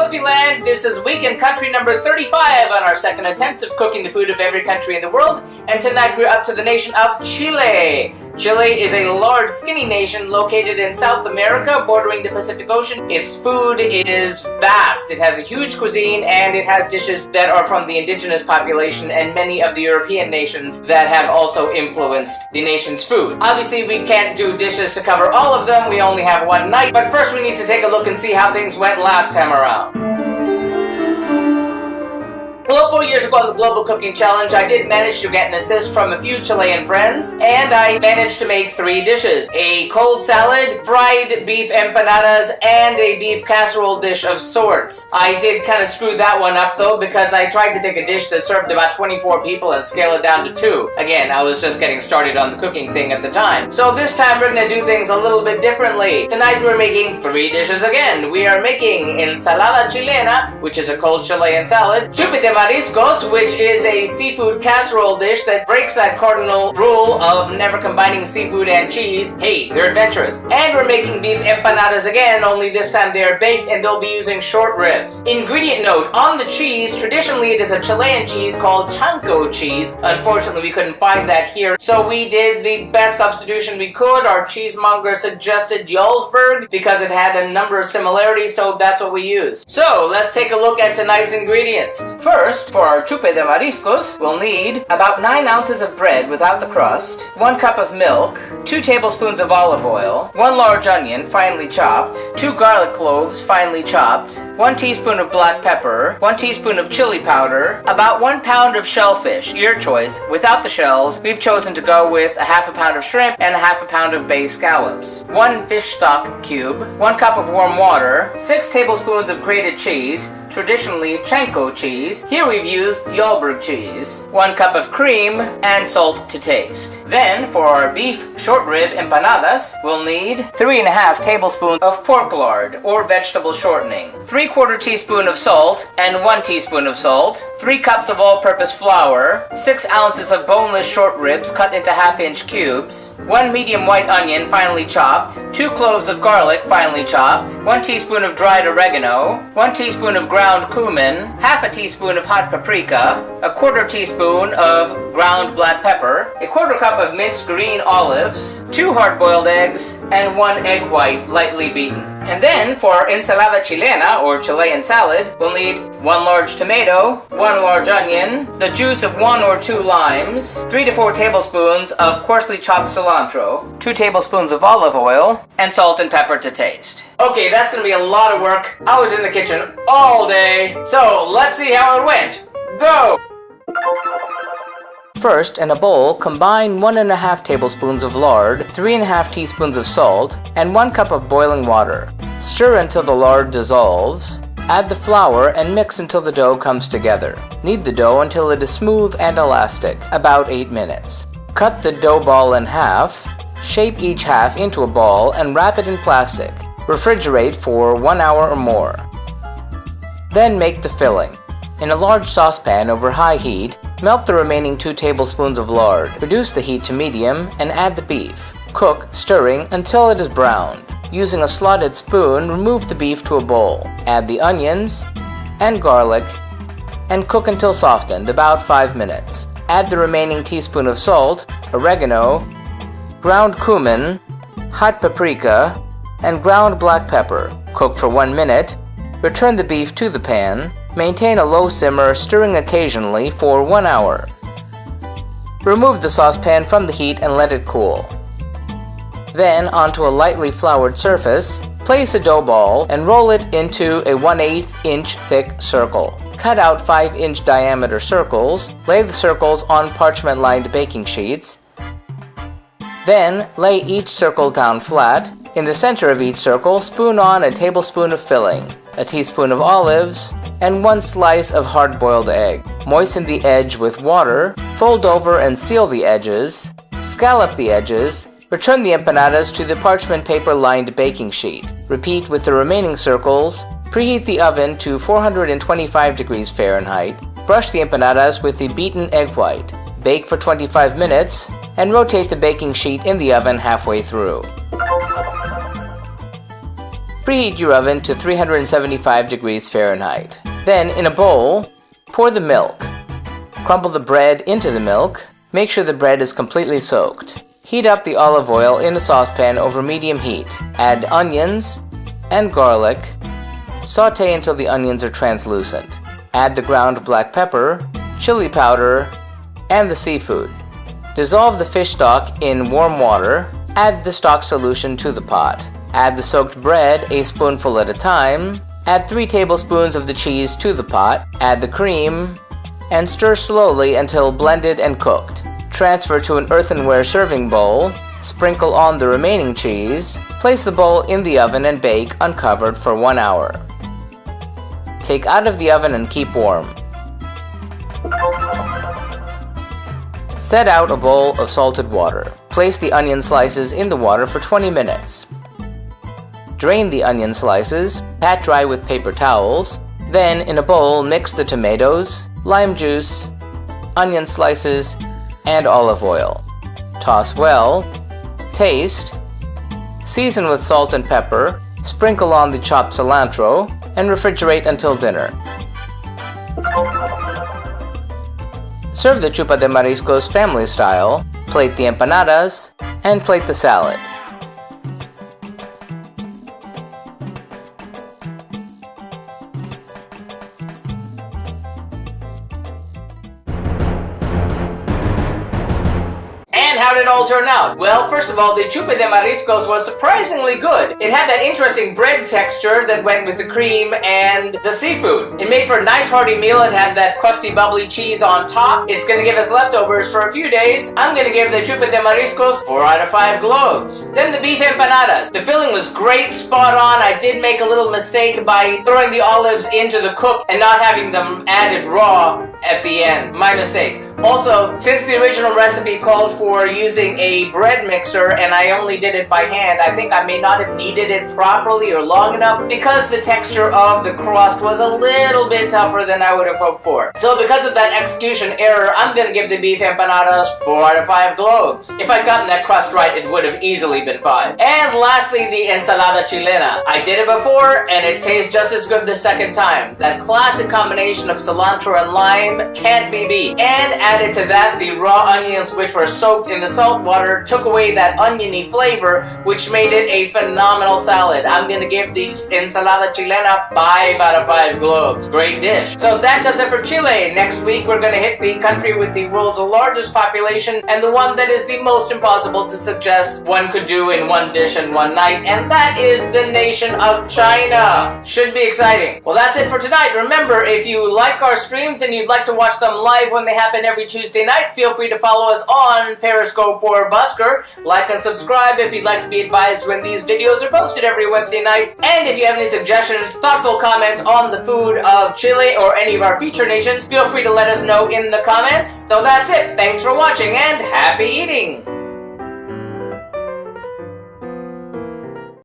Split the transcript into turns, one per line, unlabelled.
Cliffieland. This is weekend country number 35 on our second attempt of cooking the food of every country in the world, and tonight we're up to the nation of Chile. Chile is a large, skinny nation located in South America, bordering the Pacific Ocean. Its food is vast. It has a huge cuisine, and it has dishes that are from the indigenous population and many of the European nations that have also influenced the nation's food. Obviously, we can't do dishes to cover all of them. We only have one night, but first we need to take a look and see how things went last time around. Well, 4 years ago on the Global Cooking Challenge, I did manage to get an assist from a few Chilean friends, and I managed to make 3 dishes. A cold salad, fried beef empanadas, and a beef casserole dish of sorts. I did kind of screw that one up though, because I tried to take a dish that served about 24 people and scale it down to 2. Again, I was just getting started on the cooking thing at the time. So this time we're going to do things a little bit differently. Tonight we're making 3 dishes again. We are making Ensalada Chilena, which is a cold Chilean salad, Chupe de Mariscos, which is a seafood casserole dish that breaks that cardinal rule of never combining seafood and cheese. Hey, they're adventurous. And we're making beef empanadas again, only this time they are baked and they'll be using short ribs. Ingredient note, on the cheese, traditionally it is a Chilean cheese called chanco cheese. Unfortunately, we couldn't find that here, so we did the best substitution we could. Our cheesemonger suggested Jarlsberg because it had a number of similarities, so that's what we used. So, let's take a look at tonight's ingredients. First, for our chupe de mariscos, we'll need about 9 ounces of bread without the crust, 1 cup of milk, 2 tablespoons of olive oil, 1 large onion finely chopped, 2 garlic cloves finely chopped, 1 teaspoon of black pepper, 1 teaspoon of chili powder, about 1 pound of shellfish, your choice. Without the shells, we've chosen to go with a half a pound of shrimp and a half a pound of bay scallops, 1 fish stock cube, 1 cup of warm water, 6 tablespoons of grated cheese, traditionally chanco cheese. Here we've used Jarlsberg cheese, 1 cup of cream, and salt to taste. Then, for our beef short rib empanadas, we'll need 3.5 tablespoons of pork lard or vegetable shortening, 3/4 teaspoon of salt and 1 teaspoon of salt, 3 cups of all-purpose flour, 6 ounces of boneless short ribs cut into half-inch cubes, 1 medium white onion finely chopped, 2 cloves of garlic finely chopped, 1 teaspoon of dried oregano, 1 teaspoon of ground cumin, half a teaspoon of hot paprika, a 1/4 teaspoon of ground black pepper, a 1/4 cup of minced green olives, 2 hard-boiled eggs, and 1 egg white lightly beaten. And then for our Ensalada Chilena, or Chilean salad, we'll need 1 large tomato, 1 large onion, the juice of 1 or 2 limes, 3 to 4 tablespoons of coarsely chopped cilantro, 2 tablespoons of olive oil, and salt and pepper to taste. Okay, that's gonna be a lot of work. I was in the kitchen all day, so let's see how it went. Go! First, in a bowl, combine 1.5 tablespoons of lard, 3.5 teaspoons of salt, and 1 cup of boiling water. Stir until the lard dissolves. Add the flour and mix until the dough comes together. Knead the dough until it is smooth and elastic, about 8 minutes. Cut the dough ball in half, shape each half into a ball, and wrap it in plastic. Refrigerate for 1 hour or more. Then make the filling. In a large saucepan over high heat, melt the remaining 2 tablespoons of lard. Reduce the heat to medium and add the beef. Cook, stirring, until it is browned. Using a slotted spoon, remove the beef to a bowl. Add the onions and garlic and cook until softened, about 5 minutes. Add the remaining teaspoon of salt, oregano, ground cumin, hot paprika, and ground black pepper. Cook for 1 minute. Return the beef to the pan. Maintain a low simmer, stirring occasionally for 1 hour. Remove the saucepan from the heat and let it cool. Then, onto a lightly floured surface, place a dough ball and roll it into a 1/8 inch thick circle. Cut out 5-inch diameter circles. Lay the circles on parchment-lined baking sheets. Then, lay each circle down flat. In the center of each circle, spoon on a tablespoon of filling, a teaspoon of olives, and 1 slice of hard-boiled egg. Moisten the edge with water, fold over and seal the edges, scallop the edges, return the empanadas to the parchment paper-lined baking sheet. Repeat with the remaining circles, preheat the oven to 425 degrees Fahrenheit, brush the empanadas with the beaten egg white, bake for 25 minutes, and rotate the baking sheet in the oven halfway through. Preheat your oven to 375 degrees Fahrenheit. Then, in a bowl, pour the milk. Crumble the bread into the milk. Make sure the bread is completely soaked. Heat up the olive oil in a saucepan over medium heat. Add onions and garlic. Sauté until the onions are translucent. Add the ground black pepper, chili powder, and the seafood. Dissolve the fish stock in warm water. Add the stock solution to the pot. Add the soaked bread a spoonful at a time. Add 3 tablespoons of the cheese to the pot. Add the cream and stir slowly until blended and cooked. Transfer to an earthenware serving bowl. Sprinkle on the remaining cheese. Place the bowl in the oven and bake uncovered for 1 hour. Take out of the oven and keep warm. Set out a bowl of salted water. Place the onion slices in the water for 20 minutes. Drain the onion slices, pat dry with paper towels. Then, in a bowl, mix the tomatoes, lime juice, onion slices, and olive oil. Toss well. Taste. Season with salt and pepper. Sprinkle on the chopped cilantro, and refrigerate until dinner. Serve the Chupe de Mariscos family style, plate the empanadas, and plate the salad. How did it all turn out? Well, first of all, the Chupe de Mariscos was surprisingly good. It had that interesting bread texture that went with the cream and the seafood. It made for a nice hearty meal. It had that crusty bubbly cheese on top. It's gonna give us leftovers for a few days. I'm gonna give the Chupe de Mariscos 4 out of 5 globes. Then the beef empanadas. The filling was great, spot on. I did make a little mistake by throwing the olives into the cook and not having them added raw at the end. My mistake. Also, since the original recipe called for using a bread mixer and I only did it by hand, I think I may not have kneaded it properly or long enough because the texture of the crust was a little bit tougher than I would have hoped for. So because of that execution error, I'm gonna give the beef empanadas 4 out of 5 globes. If I'd gotten that crust right, it would have easily been 5. And lastly, the Ensalada Chilena. I did it before and it tastes just as good the second time. That classic combination of cilantro and lime can't be beat. And added to that, the raw onions, which were soaked in the salt water, took away that oniony flavor, which made it a phenomenal salad. I'm gonna give the Ensalada Chilena 5 out of 5 globes. Great dish. So that does it for Chile. Next week, we're gonna hit the country with the world's largest population and the one that is the most impossible to suggest one could do in one dish in one night, and that is the nation of China. Should be exciting. Well, that's it for tonight. Remember, if you like our streams and you'd like to watch them live when they happen every Tuesday night, feel free to follow us on Periscope or Busker. Like and subscribe if you'd like to be advised when these videos are posted every Wednesday night. And if you have any suggestions, thoughtful comments on the food of Chile or any of our feature nations, feel free to let us know in the comments. So that's it. Thanks for watching and happy eating!